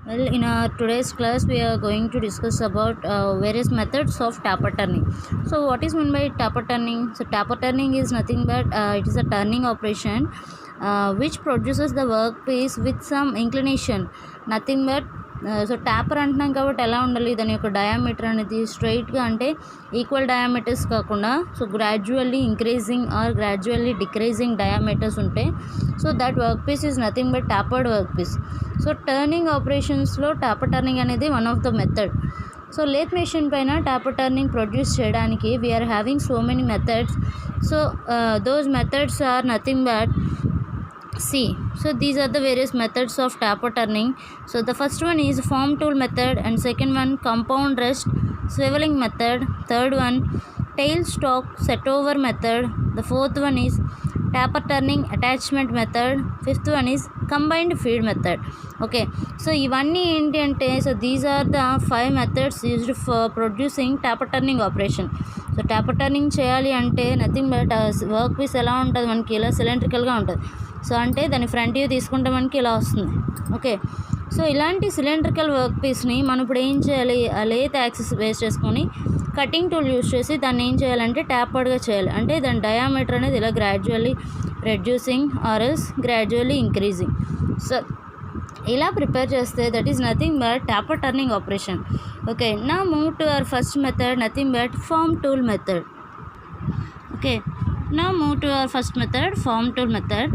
Well, in our today's class, we are going to discuss about various methods of taper turning. So, what is meant by taper turning? So, taper turning is nothing but it is a turning operation which produces the workpiece with some inclination. Nothing but so taper అంటున్నాం కాబట్టి ఎలా ఉండాలి, దాని యొక్క diameter అనేది స్ట్రైట్గా అంటే equal diameters కాకుండా so gradually increasing or gradually decreasing diameters ఉంటాయి. So that work piece is nothing but tapered work piece. So turning ఆపరేషన్స్లో ట్యాపర్ టర్నింగ్ అనేది one of the method. So lathe machine పైన taper turning produce చేయడానికి we are having so many methods. So those methods are nothing but so these are the various methods of taper turning. So the first one is form tool method, and second one compound rest swiveling method, third one tail stalk set over method, the fourth one is taper turning attachment method, fifth one is combined feed method. Okay, so ivanni enti ante so these are the 5 methods used for producing taper turning operation. So taper turning చేయాలి అంటే nothing but work piece ఎలా ఉంటుంది, మనకి ఇలా సిలిండ్రికల్గా ఉంటుంది. So అంటే దాని front view తీసుకుంటే మనకి ఇలా వస్తుంది. ఓకే, సో ఇలాంటి సిలిండ్రికల్ వర్క్ పీస్ని మనం ఇప్పుడు ఏం చేయాలి, ఆ లేత్ యాక్సిస్ బేస్ చేసుకొని కటింగ్ టూల్ యూస్ చేసి దాన్ని ఏం చేయాలంటే ట్యాపర్డ్గా చేయాలి. అంటే దాని డయామీటర్ అనేది ఇలా gradually reducing or else gradually increasing. So ఇలా ప్రిపేర్ చేస్తే that is nothing but taper turning operation. Okay, now move to our first method nothing but form tool method. Okay, now move to our first method, form tool method.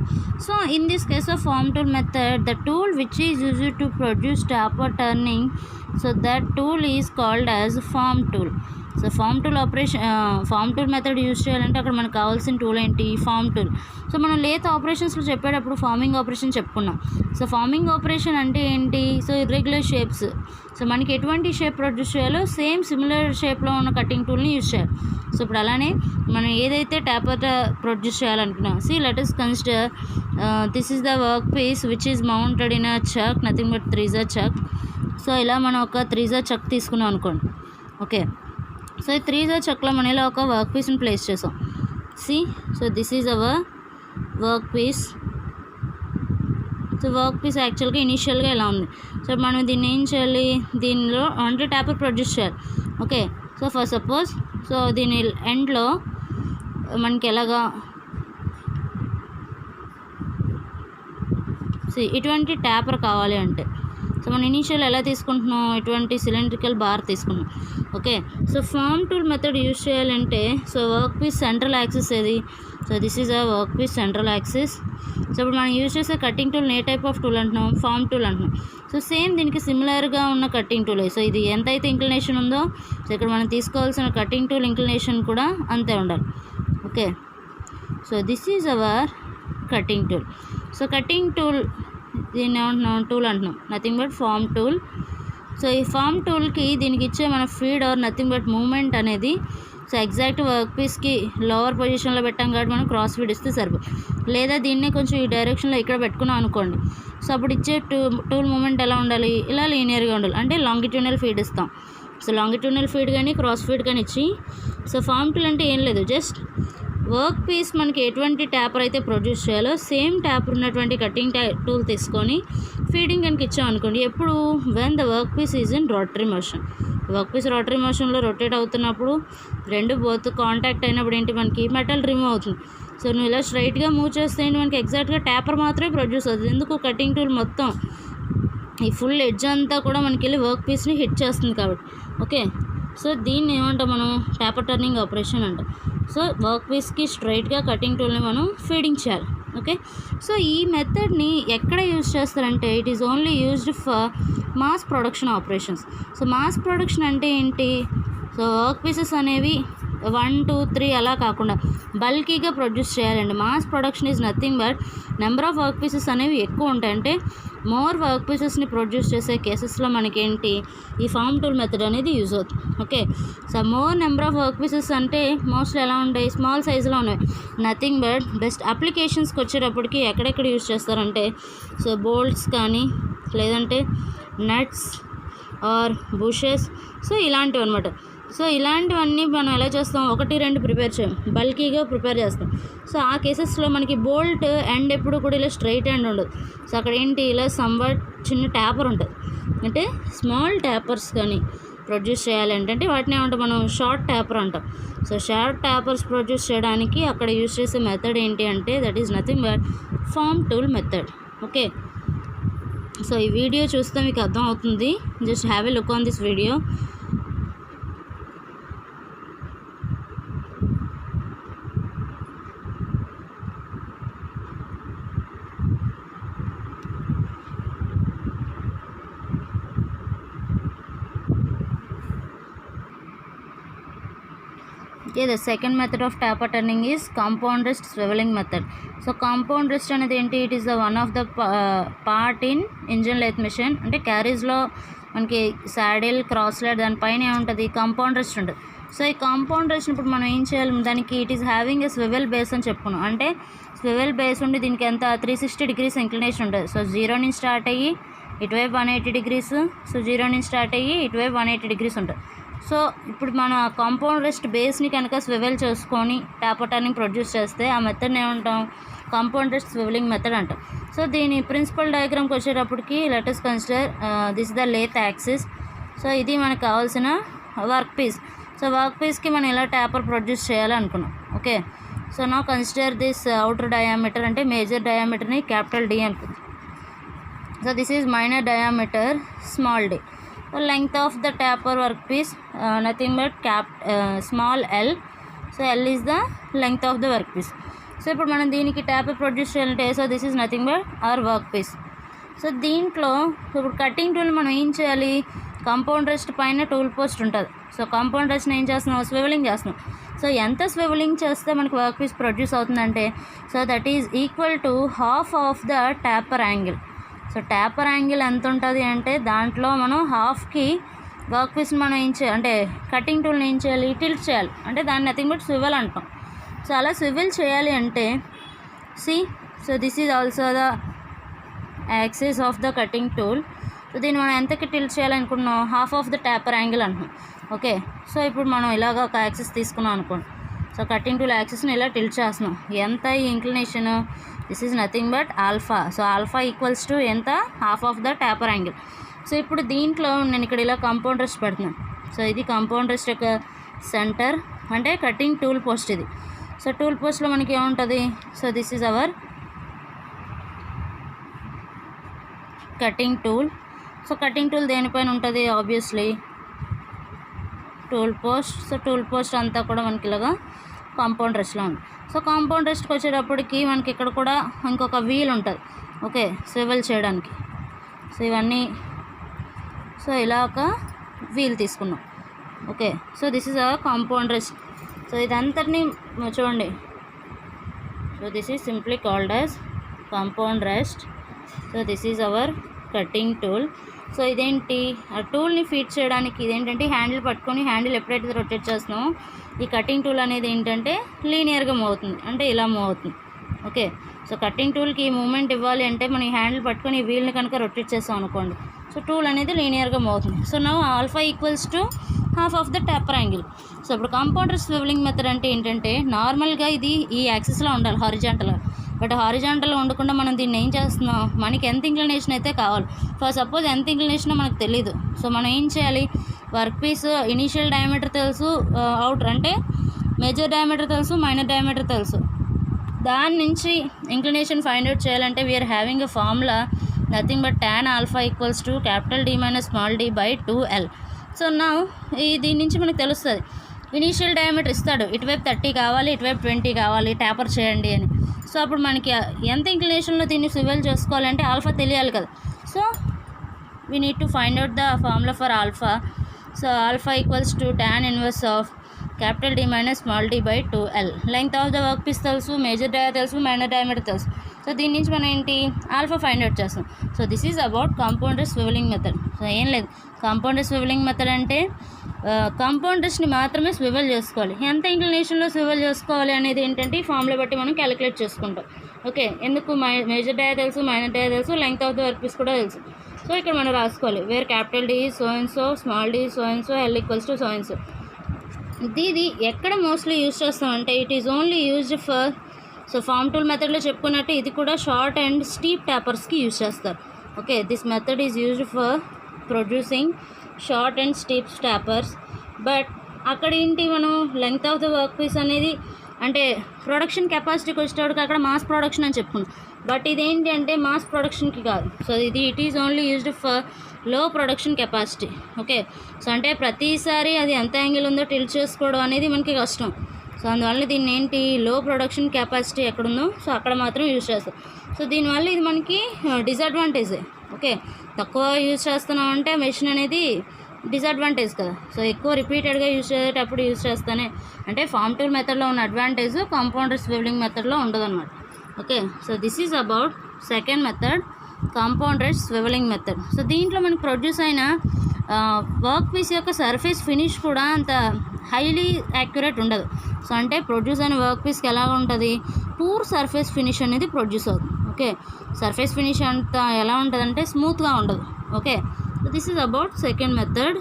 So in this case of form tool method, the tool which is used to produce taper turning, so that tool is called as form tool. So form tool operation form tool method use చేయాలంటే అక్కడ మనకు కావాల్సిన tool ఏంటి, form tool. So మనం lathe ఆపరేషన్స్లో చెప్పేటప్పుడు forming operation చెప్పుకున్నాం. So forming operation అంటే ఏంటి, సో ఇర్రెగ్యులర్ షేప్స్, సో మనకి ఎటువంటి షేప్ ప్రొడ్యూస్ చేయాలో సేమ్ సిమిలర్ షేప్లో ఉన్న కటింగ్ టూల్ని యూజ్ చేయాలి. సో ఇప్పుడు అలానే మనం ఏదైతే ట్యాపర్ ప్రొడ్యూస్ చేయాలనుకున్నాం, see let us consider this is the work piece which is mounted in a chuck, nothing but three jaw chuck. So ఇలా మనం ఒక త్రీజర్ చక్ తీసుకున్నాం అనుకోండి. ఓకే, సో ఈ త్రీజర్ చక్లో మనం ఇలా ఒక వర్క్ పీస్ని ప్లేస్ చేసాం. See, so this is our work piece. So work piece యాక్చువల్గా ఇనీషియల్గా ఇలా ఉంది. సో మనం దీన్ని ఏం చేయాలి, దీనిలో అంటే ట్యాపర్ ప్రొడ్యూస్ చేయాలి. Okay, so for suppose so దీని ఎండ్లో మనకి ఎలాగా ఇటువంటి ట్యాపర్ కావాలి అంటే సో మనం ఇనీషియల్ ఎలా తీసుకుంటున్నాం, ఇటువంటి సిలిండ్రికల్ బార్ తీసుకున్నాం. Okay, so form tool method use చేయాలంటే so work piece central axis ఏది, so this is a work piece central axis. So ఇప్పుడు మనం యూజ్ చేసే కటింగ్ టూల్ ఏ టైప్ ఆఫ్ టూల్ అంటున్నాం, ఫార్మ్ టూల్ అంటున్నాం. సో సేమ్ దీనికి సిమిలర్గా ఉన్న కటింగ్ టూలే. సో ఇది ఎంతైతే ఇంక్లినేషన్ ఉందో సో ఇక్కడ మనం తీసుకోవాల్సిన కటింగ్ టూల్ ఇంక్లినేషన్ కూడా అంతే ఉండాలి. Okay, so this is our cutting tool. So cutting tool దీన్ని ఏమంటున్నాం, టూల్ అంటున్నాం, nothing but form tool. So ఈ ఫార్మ్ టూల్కి దీనికి ఇచ్చే మన feed or nothing but moment అనేది సో ఎగ్జాక్ట్ వర్క్ పీస్కి లోవర్ పొజిషన్లో పెట్టాం కాబట్టి మనం క్రాస్ ఫీడ్ ఇస్తే సరిపోతుంది. లేదా దీన్నే కొంచెం ఈ డైరెక్షన్లో ఇక్కడ పెట్టుకున్నాం అనుకోండి, సో అప్పుడు ఇచ్చే టూల్ మూమెంట్ ఎలా ఉండాలి, ఇలా లీనియర్గా ఉండాలి. అంటే లాంగిట్యూనల్ ఫీడ్ ఇస్తాం. సో లాంగిట్యూనల్ ఫీడ్ కానీ క్రాస్ ఫీడ్ కానీ ఇచ్చి సో ఫార్మ్ టూల్ అంటే ఏం లేదు, జస్ట్ వర్క్ పీస్ మనకి ఎటువంటి ట్యాపర్ అయితే ప్రొడ్యూస్ చేయాలో సేమ్ ట్యాపర్ ఉన్నటువంటి కటింగ్ టూల్ తీసుకొని ఫీడింగ్ కనుక ఇచ్చామనుకోండి, ఎప్పుడు when the work piece is in rotary motion. Work piece rotary మోషన్లో రొటేట్ అవుతున్నప్పుడు రెండు బోత్ కాంటాక్ట్ అయినప్పుడు ఏంటి మనకి మెటల్ రిమూవ్ అవుతుంది. సో నువ్వు ఇలా స్ట్రైట్గా మూవ్ చేస్తే ఏంటి మనకి ఎగ్జాక్ట్గా ట్యాపర్ మాత్రమే ప్రొడ్యూస్ అవుతుంది. ఎందుకు, కటింగ్ టూల్ మొత్తం ఈ ఫుల్ ఎడ్జ్ అంతా కూడా మనకి వెళ్ళి వర్క్ పీస్ని హిట్ చేస్తుంది కాబట్టి. ఓకే, సో దీన్ని ఏమంటాం మనం, ట్యాపర్ టర్నింగ్ ఆపరేషన్ అంటాం. సో వర్క్ పీస్కి స్ట్రైట్గా కటింగ్ టూల్ని మనం ఫీడింగ్ చేయాలి. ఓకే, సో ఈ మెథడ్ని ఎక్కడ యూజ్ చేస్తారంటే it is only used for mass production operations. So mass production అంటే ఏంటి, సో వర్క్ పీసెస్ అనేవి 1, 2, 3 అలా కాకుండా బల్కీగా ప్రొడ్యూస్ చేయాలండి. Mass production is nothing but number of work pieces అనేవి ఎక్కువ ఉంటాయి. అంటే మోర్ వర్క్ పీసెస్ని ప్రొడ్యూస్ చేసే కేసెస్లో మనకేంటి ఈ ఫార్మ్ టూల్ మెథడ్ అనేది యూజ్ అవుతుంది. Okay, so more number of work pieces అంటే మోస్ట్లీ ఎలా ఉంటాయి, స్మాల్ సైజులో ఉన్నాయి. నథింగ్ బట్ బెస్ట్ అప్లికేషన్స్కి వచ్చేటప్పటికి ఎక్కడెక్కడ యూజ్ చేస్తారంటే సో బోల్ట్స్ కానీ లేదంటే నట్స్ ఆర్ బుషెస్, సో ఇలాంటివి అనమాట. సో ఇలాంటివన్నీ మనం ఎలా చేస్తాం, 1, 2 ప్రిపేర్ చేయం, బల్కీగా ప్రిపేర్ చేస్తాం. సో ఆ కేసెస్లో మనకి బోల్ట్ ఎండ్ ఎప్పుడు కూడా ఇలా స్ట్రైట్ ఎండ్ ఉండదు. సో అక్కడ ఏంటి ఇలా సమ్వాట్ చిన్న ట్యాపర్ ఉంటుంది. అంటే స్మాల్ ట్యాపర్స్ కానీ ప్రొడ్యూస్ చేయాలి అంటే వాటిని ఏమంటాం మనం షార్ట్ ట్యాపర్ అంటాం. సో షార్ట్ ట్యాపర్స్ ప్రొడ్యూస్ చేయడానికి అక్కడ యూజ్ చేసే మెథడ్ ఏంటి అంటే that is nothing but form tool method. Okay, so ఈ వీడియో చూస్తే మీకు అర్థం అవుతుంది. Just have a look on this video. Okay, the second method of taper turning is compound rest swiveling method. So compound rest అనేది ఏంటి? It is the one of the part in engine lathe machine. అంటే క్యారేజ్లో మనకి saddle cross slide దానిపైన ఏముంటుంది? Compound rest ఉంటుంది. So ఈ compound rest ఇప్పుడు మనం ఏం చేయాలి? దానికి it is having a swivel base అని చెప్పుకున్నాం. అంటే స్వివెల్ బేస్ ఉండి దీనికి ఎంత 360 degrees ఇంక్లినేషన్ ఉంటుంది. సో 0 నుంచి స్టార్ట్ అయ్యి ఇటువైపు 180 degrees, సో 0 నుంచి స్టార్ట్ అయ్యి ఇటువైపు 180 degrees ఉంటుంది. సో ఇప్పుడు మన కాంపౌండ్ రెస్ట్ బేస్ని కనుక స్వివెల్ చేసుకొని టాపర్ టర్నింగ్ ప్రొడ్యూస్ చేస్తే ఆ మెథడ్ని ఏమంటాం? కాంపౌండ్ రెస్ట్ స్వివెలింగ్ మెథడ్ అంటాం. సో దీని ప్రిన్సిపల్ డయాగ్రామ్కి వచ్చేటప్పటికి let us consider this the lathe axis. So ఇది మనకు కావాల్సిన వర్క్ పీస్. సో వర్క్ పీస్కి మనం ఇలా టాపర్ ప్రొడ్యూస్ చేయాలనుకున్నాం. Okay, so now consider this outer diameter అంటే మేజర్ డయామీటర్ని క్యాపిటల్ డి అనుకుంది. So this is minor diameter small D. Length of the taper workpiece nothing but small l. So l is the length of the workpiece. So ఇప్పుడు మనం దీనికి taper produce చేయాలంటే so this is nothing but our work piece. So దీంట్లో ఇప్పుడు cutting tool మనం ఏం చేయాలి? Compound rest పైన టూల్ పోస్ట్ ఉంటుంది. సో కాంపౌండ్ రెస్ట్ని ఏం చేస్తున్నాం? స్వివలింగ్ చేస్తున్నాం. సో ఎంత స్వివలింగ్ చేస్తే మనకి వర్క్ పీస్ ప్రొడ్యూస్ అవుతుందంటే so that is equal to half of the taper angle. So taper angle ఎంత ఉంటుంది అంటే దాంట్లో మనం హాఫ్కి వర్క్ పీస్ని మనం ఏం చేయాలి అంటే కటింగ్ టూల్ని ఏం చేయాలి? టిల్ట్ చేయాలి. అంటే దాన్ని నథింగ్ బట్ స్వివెల్ అంటాం. సో అలా స్వివెల్ చేయాలి అంటే so this is also the axis of the cutting tool. So దీన్ని మనం ఎంతకి టిల్ట్ చేయాలనుకుంటున్నాం? Half of the taper angle అంటున్నాం. ఓకే, సో ఇప్పుడు మనం ఇలాగ ఒక యాక్సిస్ తీసుకున్నాం అనుకోండి. సో కటింగ్ టూల్ యాక్సిస్ని ఇలా టిల్ట్ చేస్తున్నాం. ఎంత ఈ inclination? This is nothing but alpha. So alpha equals to ఎంత? Half of the taper angle. So ఇప్పుడు దీంట్లో నేను ఇక్కడ ఇలా కాంపౌండ్ రెస్ట్ పెడుతున్నాను. సో ఇది కాంపౌండ్ రెస్ట్ యొక్క సెంటర్ అంటే కటింగ్ టూల్ పోస్ట్ ఇది. సో టూల్ పోస్ట్లో మనకి ఏముంటుంది? So this is our cutting tool. So cutting tool దేనిపైన ఉంటుంది? Obviously tool post. So tool post అంతా కూడా మనకి ఇలాగా కాంపౌండ్ రెస్ట్లో ఉంది. సో కాంపౌండ్ రెస్ట్కి వచ్చేటప్పటికి మనకి ఇక్కడ కూడా ఇంకొక వీల్ ఉంటుంది. ఓకే, స్వివెల్ చేయడానికి. సో ఇవన్నీ సో ఇలా ఒక వీల్ తీసుకున్నాం. Okay, so this is our compound rest. So ఇదంతటినీ చూడండి. So this is simply called as compound rest. So this is our cutting tool. So ఇదేంటి? ఆ టూల్ని ఫీడ్ చేయడానికి ఇదేంటంటే హ్యాండిల్ పట్టుకొని హ్యాండిల్ ఎప్పుడైతే రొటేట్ చేస్తున్నామో ఈ కటింగ్ టూల్ అనేది ఏంటంటే లీనియర్గా మూవ్ అవుతుంది. అంటే ఇలా మూవ్ అవుతుంది. ఓకే, సో కటింగ్ టూల్కి ఈ మూమెంట్ ఇవ్వాలి అంటే మనం ఈ హ్యాండిల్ పట్టుకొని ఈ వీల్ని కనుక రొటేట్ చేస్తాం అనుకోండి. సో టూల్ అనేది లీనియర్గా మూవ్ అవుతుంది. So now alpha equals to half of the taper angle. So ఇప్పుడు కాంపౌండ్ స్వివెలింగ్ మెథడ్ అంటే ఏంటంటే నార్మల్గా ఇది ఈ యాక్సిస్లో ఉండాలి హారిజాంటల్గా. బట్ హారిజాంటల్గా ఉండకుండా మనం దీన్ని ఏం చేస్తున్నాం? మనకి ఎంత ఇంక్లినేషన్ అయితే కావాలి. ఫర్ సపోజ్ ఎంత ఇంక్లినేషనో మనకు తెలీదు. సో మనం ఏం చేయాలి? వర్క్ పీస్ ఇనీషియల్ డయామీటర్ తెలుసు, అవుటర్ అంటే మేజర్ డయామీటర్ తెలుసు, మైనర్ డయామీటర్ తెలుసు. దాని నుంచి ఇంక్లినేషన్ ఫైండ్ అవుట్ చేయాలంటే we are having a formula nothing but tan alpha equals to capital D minus small d by 2l. So now దీని నుంచి మనకు తెలుస్తుంది ఇనీషియల్ డయామీటర్ ఇస్తాడు. ఇటువైపు 30 కావాలి, ఇటువైపు 20 కావాలి, ట్యాపర్ చేయండి అని. సో అప్పుడు మనకి ఎంత ఇంక్లినేషన్లో దీన్ని స్వివెల్ చేసుకోవాలంటే ఆల్ఫా తెలియాలి కదా. So we need to find out the formula for alpha. So alpha equals to tan inverse of capital D minus small d by 2l. Length of the work piece తెలుసు, major dia తెలుసు, minor diameter తెలుసు. So దీని నుంచి మనం ఏంటి? Alpha find out చేస్తాం. So this is about compounder swivelling method. So ఏం లేదు, కాంపౌండర్ స్వివెలింగ్ మెథడ్ అంటే కాంపౌండర్స్ని మాత్రమే స్వివెల్ చేసుకోవాలి. ఎంత ఇంక్లినేషన్లో స్వివెల్ చేసుకోవాలి అనేది ఏంటంటే ఈ ఫార్ములా బట్టి మనం క్యాలిక్యులేట్ చేసుకుంటాం. ఓకే, ఎందుకు? మేజర్ డయా తెలుసు, మైనర్ డయా తెలుసు, length of the work piece కూడా తెలుసు. సో ఇక్కడ మనం రాసుకోవాలి where capital D so and so, small d so and so, L equals to so and so. ఇది ఎక్కడ మోస్ట్లీ యూజ్ చేస్తామంటే it is only used for so form tool మెథడ్లో చెప్పుకున్నట్టు ఇది కూడా షార్ట్ అండ్ స్టీప్ ట్యాపర్స్కి యూజ్ చేస్తారు. Okay, this method is used for producing short and steeps tapers. But అక్కడ ఏంటి, మనం length of the work piece అనేది అంటే ప్రొడక్షన్ కెపాసిటీకి వచ్చేటప్పటికి అక్కడ మాస్ ప్రొడక్షన్ అని చెప్పుకున్నాం. బట్ ఇదేంటి అంటే మాస్ ప్రొడక్షన్కి కాదు. So it is only used for లో ప్రొడక్షన్ కెపాసిటీ. ఓకే, సో అంటే ప్రతిసారి అది ఎంత యాంగిల్ ఉందో టిల్ట్ చేసుకోవడం అనేది మనకి కష్టం. సో అందువల్ల దీన్ని ఏంటి, లో ప్రొడక్షన్ కెపాసిటీ ఎక్కడుందో సో అక్కడ మాత్రం యూజ్ చేస్తాం. సో దీనివల్ల ఇది మనకి డిసడ్వాంటేజే. ఓకే, తక్కువ యూజ్ చేస్తున్నాం అంటే మెషిన్ అనేది డిసడ్వాంటేజ్ కదా. సో ఎక్కువ రిపీటెడ్గా యూజ్ చేసేటప్పుడు యూజ్ చేస్తానే అంటే ఫార్మ్ టూల్ మెథడ్లో ఉన్న అడ్వాంటేజ్ కాంపౌండర్ స్వివెలింగ్ మెథడ్లో ఉండదు అనమాట. Okay, so this is about second method, compounder swivelling method. So దీంట్లో మనకి ప్రొడ్యూస్ అయిన వర్క్ పీస్ యొక్క సర్ఫేస్ ఫినిష్ కూడా అంత హైలీ యాక్యురేట్ ఉండదు. సో అంటే ప్రొడ్యూస్ అయిన వర్క్ పీస్కి ఎలా ఉంటుంది, పూర్ సర్ఫేస్ ఫినిష్ అనేది ప్రొడ్యూస్ అవుతుంది. ఓకే, సర్ఫేస్ ఫినిష్ అంత ఎలా ఉంటుంది అంటే స్మూత్గా ఉండదు. Okay, so this is about second method.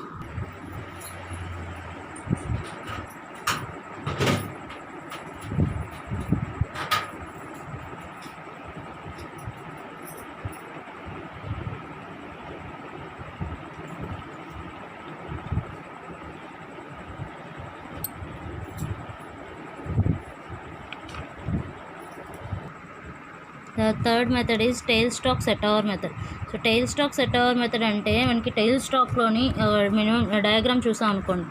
The third method is tail stalk set over method. So tail stock set over method అంటే మనకి టైల్ స్టాక్లోని మినిమం డయాగ్రామ్ చూసాం అనుకోండి.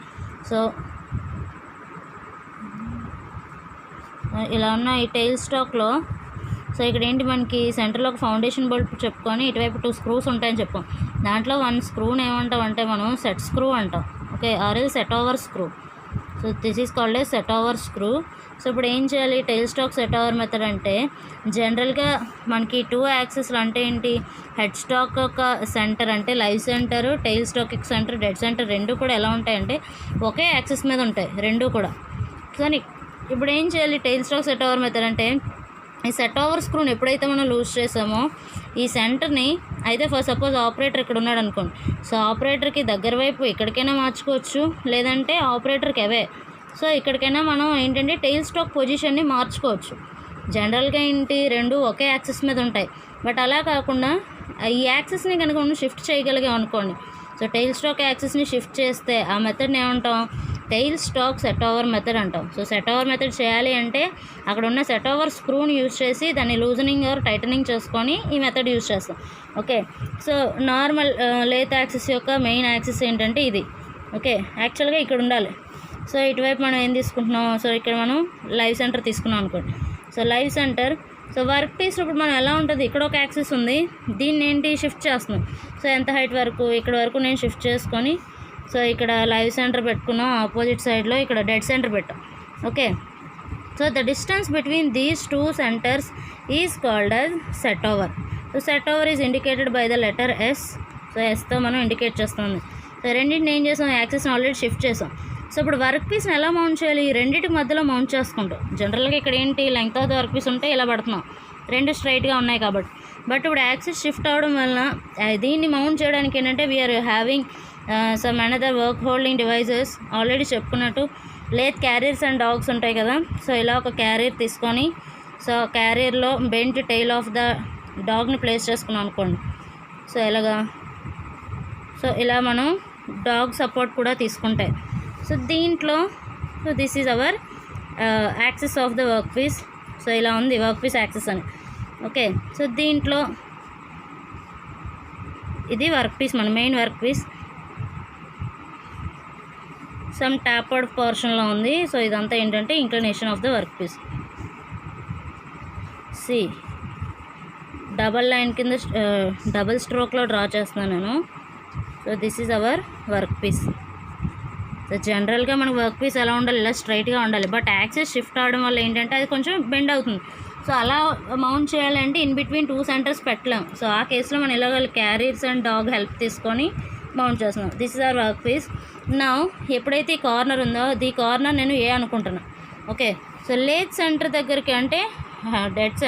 సో ఇలా ఉన్న ఈ టైల్ స్టాక్లో సో ఇక్కడ ఏంటి, మనకి సెంటర్లో ఒక ఫౌండేషన్ బోల్ట్ చెప్పుకొని ఇటువైపు 2 స్క్రూస్ ఉంటాయని చెప్పాం. దాంట్లో 1 స్క్రూని ఏమంటాం అంటే మనం సెట్ స్క్రూ అంటాం. ఓకే, ఆర్ ఇది set over screw. So this is called a set over screw. So ఇప్పుడు ఏం చేయాలి, tile stock set over method అంటే జనరల్గా మనకి 2 యాక్సెస్లు అంటే ఏంటి, హెడ్ స్టాక్ యొక్క సెంటర్ అంటే లైవ్ సెంటర్, టైల్ స్టాక్ యొక్క సెంటర్ డెడ్ సెంటర్ రెండు కూడా ఎలా ఉంటాయంటే ఒకే యాక్సెస్ మీద ఉంటాయి రెండు కూడా. కానీ ఇప్పుడు ఏం చేయాలి, tile stock set over method అంటే ఈ సెట్ ఓవర్ స్క్రూని ఎప్పుడైతే మనం లూజ్ చేసామో ఈ సెంటర్ని అయితే ఫర్ సపోజ్ ఆపరేటర్ ఇక్కడ ఉన్నాడు అనుకోండి. సో ఆపరేటర్కి దగ్గర వైపు ఎక్కడికైనా మార్చుకోవచ్చు, లేదంటే ఆపరేటర్కి అవే సో ఎక్కడికైనా మనం ఏంటంటే టైల్ స్టాక్ పొజిషన్ని మార్చుకోవచ్చు. జనరల్గా ఏంటి, రెండు ఒకే యాక్సెస్ మీద ఉంటాయి. బట్ అలా కాకుండా ఈ యాక్సెస్ని కనుక మనం షిఫ్ట్ చేయగలిగాం అనుకోండి. సో టైల్ స్టాక్ యాక్సెస్ని షిఫ్ట్ చేస్తే ఆ మెథడ్ని ఏమంటాం, tile stock set over method అంటాం. సో సెట్ ఓవర్ మెథడ్ చేయాలి అంటే అక్కడ ఉన్న సెట్ ఓవర్ స్క్రూని యూజ్ చేసి దాన్ని లూజనింగ్ ఆర్ టైటనింగ్ చేసుకొని ఈ మెథడ్ యూజ్ చేస్తాం. Okay, so normal lathe access యొక్క మెయిన్ యాక్సెస్ ఏంటంటే ఇది. ఓకే, యాక్చువల్గా ఇక్కడ ఉండాలి. సో ఇటువైపు మనం ఏం తీసుకుంటున్నాం, సో ఇక్కడ మనం లైవ్ సెంటర్ తీసుకున్నాం అనుకోండి. So live centre, so work piece ఇప్పుడు మనం ఎలా ఉంటుంది, ఇక్కడ ఒక యాక్సెస్ ఉంది, దీన్ని ఏంటి షిఫ్ట్ చేస్తున్నాం. సో ఎంత హైట్ వరకు, ఇక్కడ వరకు నేను షిఫ్ట్ చేసుకొని సో ఇక్కడ లైవ్ సెంటర్ పెట్టుకున్నాం, ఆపోజిట్ సైడ్లో ఇక్కడ డెడ్ సెంటర్ పెట్టాం. Okay, so the distance between these 2 centres is called as set over. So set over is indicated by the letter S. So Sతో మనం ఇండికేట్ చేస్తుంది. సో రెండింటిని ఏం చేసాం, యాక్సెస్ని ఆల్రెడీ షిఫ్ట్ చేసాం. సో ఇప్పుడు వర్క్ పీస్ని ఎలా మౌంట్ చేయాలి, రెండింటి మధ్యలో మౌంట్ చేసుకుంటాం. జనరల్గా ఇక్కడ ఏంటి, length of the work piece ఉంటే ఇలా పడుతున్నాం, రెండు స్ట్రైట్గా ఉన్నాయి కాబట్టి. బట్ ఇప్పుడు యాక్సెస్ షిఫ్ట్ అవ్వడం వలన దీన్ని మౌంట్ చేయడానికి ఏంటంటే we are having some another work holding devices. Already చెప్పుకున్నట్టు లేత్ క్యారియర్స్ అండ్ డాగ్స్ ఉంటాయి కదా. సో ఇలా ఒక క్యారియర్ తీసుకొని సో క్యారియర్లో బెంట్ టైల్ ఆఫ్ ద డాగ్ని ప్లేస్ చేసుకున్నాం అనుకోండి. సో ఇలాగా, సో ఇలా మనం డాగ్ సపోర్ట్ కూడా తీసుకుంటాయి. సో దీంట్లో so this is our axis of the work piece. So ఇలా ఉంది వర్క్ పీస్ యాక్సెస్ అని. ఓకే, సో దీంట్లో ఇది వర్క్ పీస్, మన main work piece some tapered పోర్షన్లో ఉంది. సో ఇదంతా ఏంటంటే inclination of the work piece. See double line కింద డబల్ స్ట్రోక్లో డ్రా చేస్తున్నాను నేను. So this is our work piece. So జనరల్గా మనకు వర్క్ పీస్ ఎలా ఉండాలి, ఇలా స్ట్రైట్గా ఉండాలి. బట్ యాక్సెస్ షిఫ్ట్ అవడం వల్ల ఏంటంటే అది కొంచెం బెండ్ అవుతుంది. సో అలా మౌంట్ చేయాలంటే ఇన్ బిట్వీన్ 2 సెంటర్స్ పెట్టలేం. సో ఆ కేసులో మనం ఇలాగ క్యారియర్స్ అండ్ డాగ్ హెల్ప్ తీసుకొని మౌంట్ చేస్తున్నాం. This is our work piece. Now ఎప్పుడైతే ఈ కార్నర్ ఉందో ఈ కార్నర్ నేను ఏ అనుకుంటున్నాను. ఓకే, సో లేత్ సెంటర్ దగ్గరికి అంటే డెడ్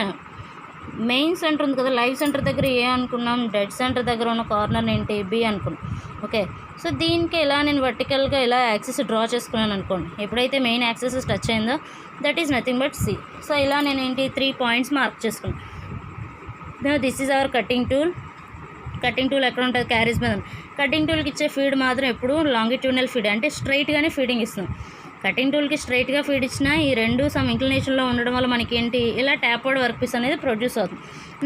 మెయిన్ సెంటర్ ఉంది కదా, లైవ్ సెంటర్ దగ్గర ఏ అనుకున్నాం, డెడ్ సెంటర్ దగ్గర ఉన్న కార్నర్ ఏంటి బి అనుకున్నాం. ఓకే, సో దీనికి ఇలా నేను వర్టికల్గా ఇలా యాక్సెస్ డ్రా చేసుకున్నాను అనుకోండి. ఎప్పుడైతే మెయిన్ యాక్సెస్ టచ్ అయిందో that is nothing but C. So ఇలా నేను ఏంటి 3 పాయింట్స్ మార్క్ చేసుకున్నాను. This is our cutting tool. Cutting tool ఎక్కడ ఉంటుంది, క్యారీస్ మీద. కటింగ్ టూల్కి ఇచ్చే ఫీడ్ మాత్రం ఎప్పుడు లాంగిట్యూడినల్ ఫీడ్, అంటే స్ట్రైట్గానే ఫీడింగ్ ఇస్తాం. కటింగ్ టూల్కి స్ట్రైట్గా ఫీడ్ ఇచ్చినా ఈ రెండు సమ్ ఇంక్లినేషన్లో ఉండడం వల్ల మనకి ఏంటి, ఇలా ట్యాపర్డ్ వర్క్ పీస్ అనేది ప్రొడ్యూస్ అవుతుంది.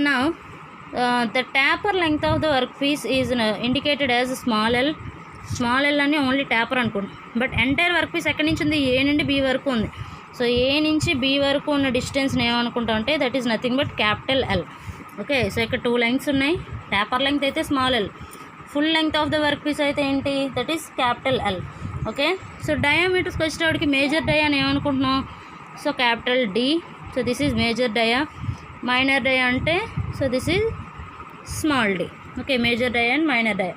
Now the taper length of the work piece is indicated as small L. Small L అని ఓన్లీ ట్యాపర్ అనుకోండి. బట్ ఎంటైర్ వర్క్ పీస్ ఎక్కడి నుంచి ఉంది, ఏ నుండి బి వరకు ఉంది. సో ఏ నుంచి బి వరకు ఉన్న డిస్టెన్స్ని ఏమనుకుంటాం అంటే that is nothing but capital L. Okay, so ఇక్కడ 2 లెంగ్త్స్ ఉన్నాయి. ట్యాపర్ లెంగ్త్ అయితే small L, full length of the work piece అయితే ఏంటి, that is capital L. Okay, so డయామీటర్స్కి వచ్చేటప్పటికి మేజర్ డయా అని ఏమనుకుంటున్నాం, so capital D. So this is major dia. Minor dia అంటే so this is small D. Okay, major dia and minor dia.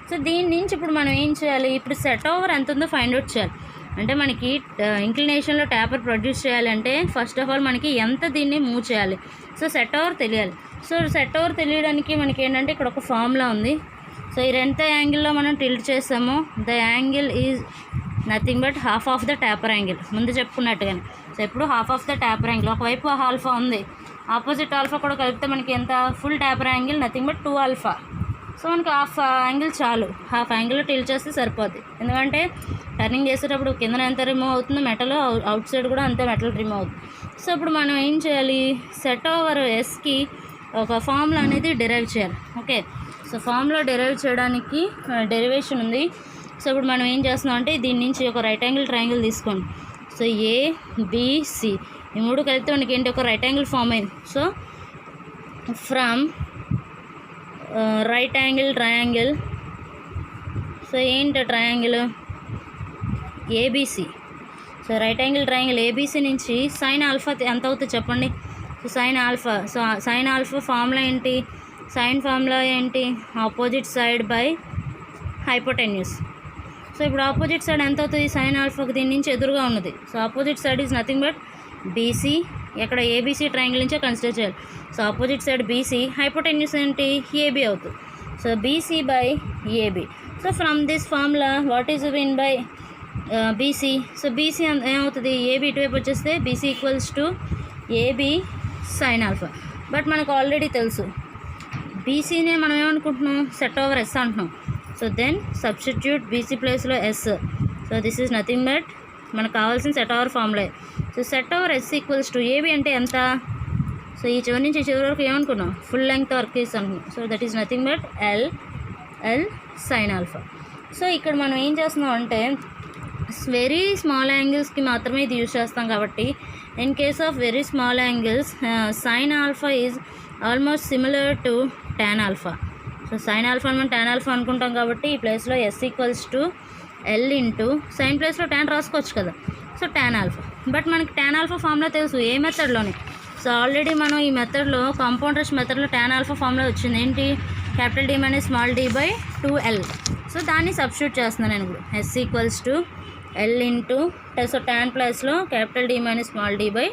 So దీని నుంచి ఇప్పుడు మనం ఏం చేయాలి, ఇప్పుడు సెట్ ఓవర్ ఎంత ఉందో ఫైండ్ అవుట్ చేయాలి. అంటే మనకి ఇంక్లినేషన్లో ట్యాపర్ ప్రొడ్యూస్ చేయాలంటే ఫస్ట్ ఆఫ్ ఆల్ మనకి ఎంత దీన్ని మూవ్ చేయాలి, సో సెట్ ఓవర్ తెలియాలి. సో సెట్ ఓవర్ తెలియడానికి మనకి ఏంటంటే ఇక్కడ ఒక ఫార్ములా ఉంది. సో ఈ ఎంత యాంగిల్లో మనం టిల్ట్ చేస్తామో the angle is nothing but half of the taper angle, ముందు చెప్పుకున్నట్టుగానే. సో ఇప్పుడు half of the taper angle, ఒకవైపు ఆల్ఫా ఉంది, ఆపోజిట్ ఆల్ఫా కూడా కలిపితే మనకి ఎంత, full taper angle nothing but 2 alpha. So మనకి హాఫ్ యాంగిల్ చాలు, హాఫ్ యాంగిల్లో టిల్ట్ చేస్తే సరిపోద్ది. ఎందుకంటే టర్నింగ్ చేసేటప్పుడు కింద ఎంత రిమూవ్ అవుతుందో మెటల్, అవుట్ సైడ్ కూడా అంతే మెటల్ రిమూవ్ అవుతుంది. సో ఇప్పుడు మనం ఏం చేయాలి, సెట్ ఓవర్ ఎస్కి ఒక ఫార్ములా అనేది డెరైవ్ చేయాలి. ఓకే, సో ఫార్ములా డెరైవ్ చేయడానికి డెరివేషన్ ఉంది. సో ఇప్పుడు మనం ఏం చేస్తున్నాం అంటే దీని నుంచి ఒక రైట్ యాంగిల్ ట్రయాంగిల్ తీసుకోండి. సో ఏబిసి ఈ 3 కలిపితే మనకి ఏంటి, ఒక రైట్ యాంగిల్ ఫామ్ అయింది. So from right angle triangle, so ఏంటి triangle ABC. So right angle triangle ABC నుంచి సైన్ ఆల్ఫా ఎంత అవుతుంది చెప్పండి. So sine alpha, so sine alpha formula ఏంటి, సైన్ ఫార్ములా ఏంటి, opposite side by hypotenuse. So ఇప్పుడు opposite side ఎంత అవుతుంది, సైన్ ఆల్ఫాకి దీని నుంచి ఎదురుగా ఉన్నది. So opposite side is nothing but BC. ఎక్కడ ఏబీసీ ట్రయాంగిల్ నుంచే కన్సిడర్ చేయాలి. So opposite side BC, hypotenuse ఏంటి ఏబీ అవుతుంది. So BC by AB. So from this formula what is win by BC. So BC ఏమవుతుంది, AB ఇటువైపు వచ్చేస్తే BC equals to AB sine alpha. But మనకు already తెలుసు బీసీనే మనం ఏమనుకుంటున్నాం, సెట్ ఓవర్ ఎస్ అంటున్నాం. సో దెన్ సబ్స్టిట్యూట్ బీసీ ప్లేస్లో S. So this is nothing but మనకు కావాల్సిన set over formula. So set over S equals to AB అంటే ఎంత, సో ఈ చివరి నుంచి చివరి వరకు ఏమనుకున్నాం, ఫుల్ లెంగ్త్ వర్క్ పీస్ అనుకున్నాం. So that is nothing but L sine alpha. So ఇక్కడ మనం ఏం చేస్తున్నాం అంటే వెరీ స్మాల్ యాంగిల్స్కి మాత్రమే ఇది యూజ్ చేస్తాం కాబట్టి in case of very small angles sine alpha is almost similar to tan alpha. So sine alpha మనం టాన్ ఆల్ఫా అనుకుంటాం కాబట్టి ఈ ప్లేస్లో S equals to L into sine ప్లేస్లో టాన్ రాసుకోవచ్చు కదా. సో టాన్ ఆల్ఫా, బట్ మనకి టాన్ ఆల్ఫా ఫార్ములా తెలుసు ఏ మెథడ్లోనే. సో ఆల్రెడీ మనం ఈ మెథడ్లో కాంపౌండ్ రష్ మెథడ్లో టాన్ ఆల్ఫా ఫార్ములా వచ్చింది ఏంటి, capital D minus small D by 2L. So దాన్ని సబ్స్టిట్యూట్ చేస్తున్నాను నేను ఇప్పుడు, S equals to L into so tan ప్లస్లో capital D minus small D by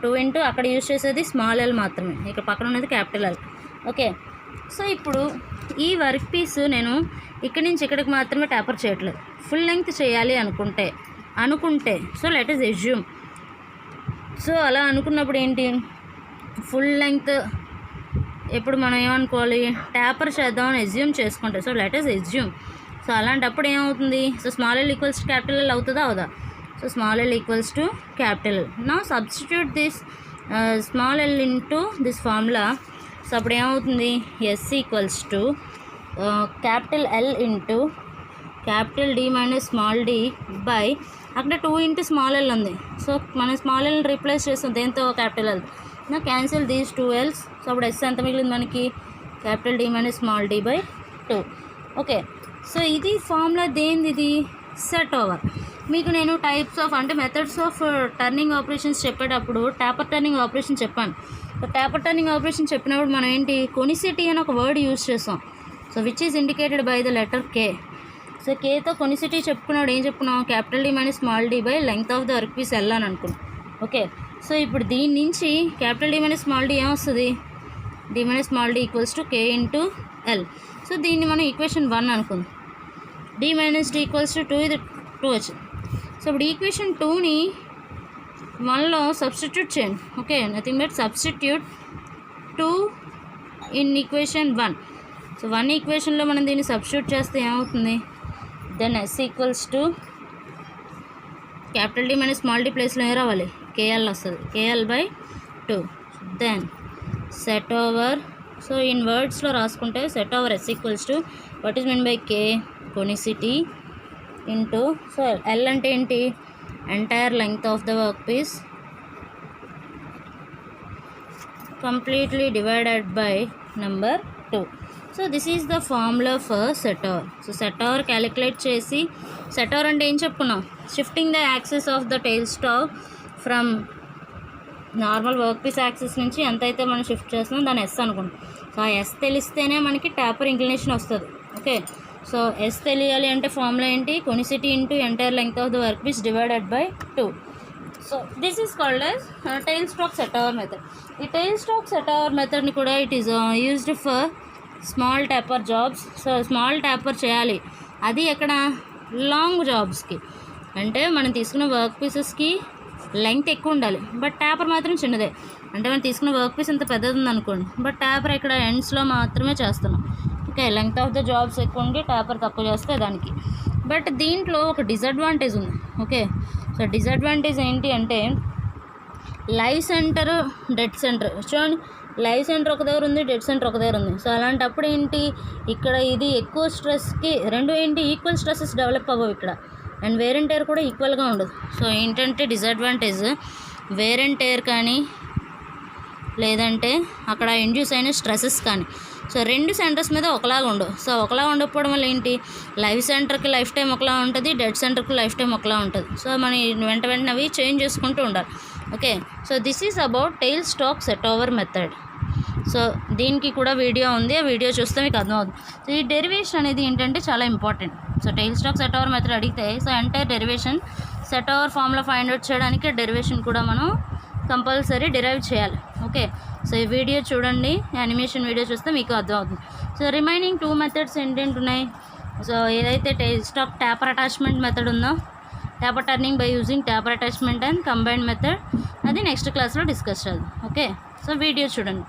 2 into అక్కడ యూజ్ చేసేది స్మాల్ ఎల్ మాత్రమే, ఇక్కడ పక్కన ఉన్నది క్యాపిటల్ ఎల్. ఓకే, సో ఇప్పుడు ఈ వర్క్ పీస్ నేను ఇక్కడి నుంచి ఇక్కడికి మాత్రమే ట్యాపర్ చేయట్లేదు, ఫుల్ లెంగ్త్ చేయాలి అనుకుంటే so let us assume. So అలా అనుకున్నప్పుడు ఏంటి, ఫుల్ లెంగ్త్ ఎప్పుడు మనం ఏమనుకోవాలి, ట్యాపర్ చేద్దామని అజ్యూమ్ చేసుకుంటే. So let us assume. So అలాంటప్పుడు ఏమవుతుంది, so small L equals to capital L అవుతుందా అవుదా. So small L equals to capital L. Now substitute this small L into this formula. So అప్పుడు ఏమవుతుంది, S equals to capital L into capital D minus small D by అక్కడ 2 into small L ఉంది. So మనం స్మాల్ ఎల్ని replace చేస్తాం దేంతో, capital L. Now cancel these 2L's. So అప్పుడు ఎస్ ఎంత మిగిలింది మనకి, capital D minus small D by 2. Okay, so ఇది ఫార్ములా దేనిది, ఇది సెట్ ఓవర్. మీకు నేను టైప్స్ ఆఫ్ అంటే మెథడ్స్ ఆఫ్ టర్నింగ్ ఆపరేషన్స్ చెప్పేటప్పుడు ట్యాపర్ టర్నింగ్ ఆపరేషన్ చెప్పాను. సో ట్యాపర్ టర్నింగ్ ఆపరేషన్ చెప్పినప్పుడు మనం ఏంటి, కొనిసిటీ అని ఒక వర్డ్ యూజ్ చేస్తాం. So which is indicated by the letter K. So కేతో కొనిసిటీ చెప్పుకున్నాడు, ఏం చెప్పుకున్నాం, capital D minus small D by length of the work piece L అని అనుకున్నాం. ఓకే, సో ఇప్పుడు దీని నుంచి capital D minus small D ఏమొస్తుంది, D minus small D equals to K into L. So దీన్ని మనం ఈక్వేషన్ 1 అనుకుందాం. D minus D equals to 2 ఇది 2 వచ్చింది. సో ఇప్పుడు ఈక్వేషన్ 2ని 1లో సబ్స్టిట్యూట్ చేయండి. Okay, nothing but substitute 2 in equation 1. So 1 ఈక్వేషన్లో మనం దీన్ని సబ్స్టిట్యూట్ చేస్తే ఏమవుతుంది, then S equals to capital D minus small D ప్లేస్లో ఏ రావాలి, కేఎల్ వస్తుంది, KL/2. Then set over, so in వర్డ్స్లో రాసుకుంటే set over S equals to what is mean by K conicity into, so L అంటే ఏంటి, entire length of the work piece completely divided by number 2. So this is the formula for set hour. So set hour calculate చేసి, set hour అంటే ఏం చెప్పుకున్నాం, shifting the axis of the tail stock from normal work piece axis నుంచి ఎంత అయితే మనం shift చేస్తున్నాం దాన్ని S అనుకుంటాం. సో ఆ S తెలిస్తేనే మనకి టాపర్ ఇంక్లినేషన్ వస్తుంది. ఓకే, సో S తెలియాలి అంటే ఫార్ములా ఏంటి, conicity into entire length of the work piece divided by 2. So this is called as tail stock set over method. ఈ టైల్ స్టాక్ సెట్ అవర్ మెథడ్ని కూడా it is used for small taper jobs. So small taper చేయాలి, అది ఎక్కడ, long జాబ్స్కి, అంటే మనం తీసుకున్న వర్క్ పీసెస్కి లెంగ్త్ ఎక్కువ ఉండాలి, బట్ ట్యాపర్ మాత్రం చిన్నదే. అంటే మనం తీసుకున్న వర్క్ పీస్ ఇంత పెద్దది ఉందనుకోండి, బట్ ట్యాపర్ ఇక్కడ ఎండ్స్లో మాత్రమే చేస్తున్నాం. Okay, length of the jobs ఎక్కువ ఉండి ట్యాపర్ తక్కువ చేస్తే దానికి. బట్ దీంట్లో ఒక డిసడ్వాంటేజ్ ఉంది. ఓకే, సో డిసడ్వాంటేజ్ ఏంటి అంటే లైవ్ సెంటర్, డెడ్ సెంటర్. చూడండి, లైవ్ సెంటర్ ఒక దగ్గర ఉంది, డెడ్ సెంటర్ ఒక దగ్గర ఉంది. సో అలాంటప్పుడు ఏంటి, ఇక్కడ ఇది ఎక్కువ స్ట్రెస్కి, రెండు ఏంటి ఈక్వల్ స్ట్రెస్సెస్ డెవలప్ అవ్వవు ఇక్కడ, అండ్ వేర్ అండ్ టైర్ కూడా ఈక్వల్గా ఉండదు. సో ఏంటంటే డిసడ్వాంటేజ్, వేర్ అండ్ టైర్ కానీ లేదంటే అక్కడ ఇండ్యూస్ అయిన స్ట్రెస్సెస్ కానీ, సో రెండు సెంటర్స్ మీద ఒకలాగా ఉండవు. సో ఒకలా ఉండకపోవడం వల్ల ఏంటి, లైవ్ సెంటర్కి లైఫ్ టైం ఒకలా ఉంటుంది, డెడ్ సెంటర్కి లైఫ్ టైం ఒకలా ఉంటుంది. సో మనం వెంటనే అవి చేంజ్ చేసుకుంటూ ఉండాలి. Okay, so this is about tile stock set over method. So దీనికి కూడా వీడియో ఉంది, ఆ వీడియో చూస్తే మీకు అర్థమవుతుంది. సో ఈ డెరివేషన్ అనేది ఏంటంటే చాలా important. So tail stock set over method అడిగితే, so entire derivation set over formula find out చేయడానికి డెరివేషన్ కూడా మనం కంపల్సరీ డిరైవ్ చేయాలి. ఓకే, సో ఈ వీడియో చూడండి, యానిమేషన్ వీడియో చూస్తే మీకు అర్థమవుతుంది. సో రిమైనింగ్ 2 మెథడ్స్ ఏంటంటే ఉన్నాయి. సో ఏదైతే tail stock taper attachment method ఉందో, taper turning by using taper attachment and combined method, అది నెక్స్ట్ క్లాస్లో డిస్కస్ చేద్దాం. ఓకే, సో వీడియో చూడండి.